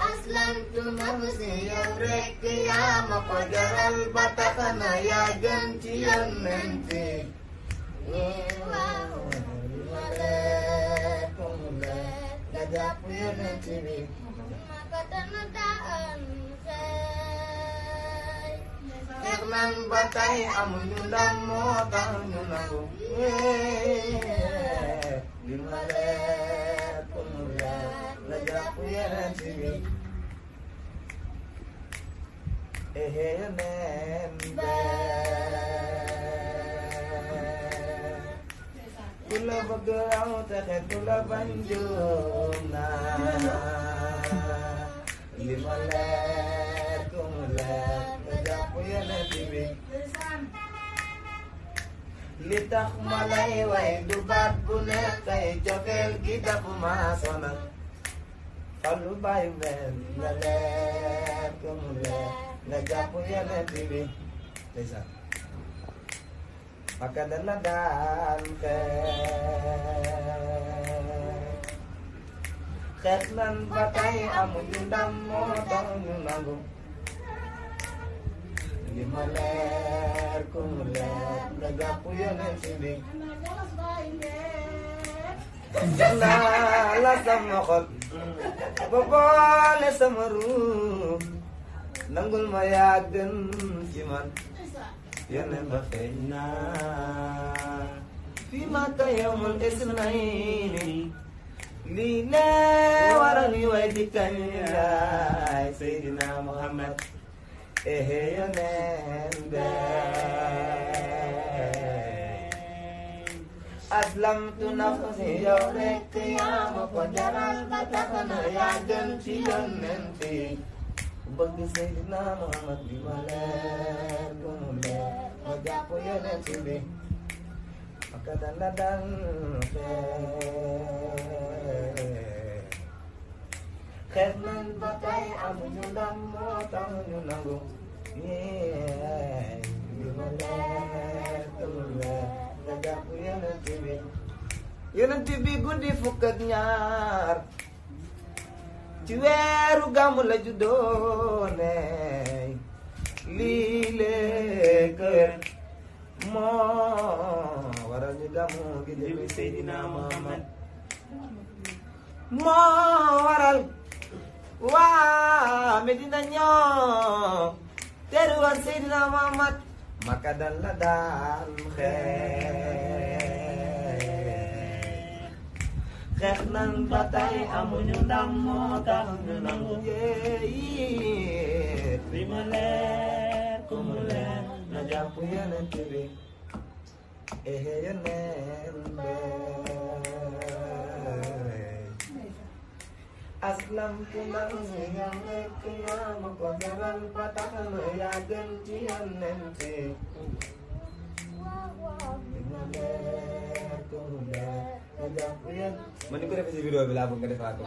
Aslamtu nafsi yow rekk yaa ma ko jaral ba tax na yaa gën ci yonenti waaw ma leer ko mu leer nga jàpp yonenti bi ma ko tana daan xeex nan ba tey amuñu ndam moo tax ñu nangu li ma leer ko mu leer nga jàpp yonenti bi yonent ku la bëgg raw texe ku la bañ juum naa li ma leer ku mu leer nga jàpp yonent bi li tax ma lay way du baat bu nekk tey cofeel gi dafa ma sonal Fallu bàyyi mel nga leer ku mu leer nga jàpp yonent bi ndeysaan maka dana daan xeex nan ba tey amuñu ndam moo tax ñu nangu li ma leer ku mu leer nga jàpp yonent bi jox naa la sama xol ba boole sama ruux nangul ma yaa gën ci man yonent ba feeñ naa fi ma ka yawmul isnayni lii lee waral ñu way di kañ laay Seydina Muhammad yonent be aslamtu nafsi yow rekk yaa ma ko jaral ba tax na yaa gën ci yonent yi bëgg Seydina Muhammad bi ma leer ko mu leer ma jàpp yonent bi maka dana daan xeex nan ba tey amuñu ndam moo tax ñu nangu bi ma leer ko mu leer ma jàpp yonent bi guddi fukk ak ñaar ci weeru gàmmu la juddoo ne lii lee kër moo waral ñu gàmmu gi jëmi Seydina Muhammad moo waral waa Medina ñoo teru war Seydina Muhammad maka dal la daan xeex nan ba tey amuñu ndam moo tax ñu nangu li ma leer ku mu leer na jàpp yonent bi yonent be aslamtu nafsi yow rekk yaa ma ko jaral ba tax na yaa gën ci yonent li ma leer ku mu leer ma ni ko defee si vidéo bi laa bëgg nga defaat ko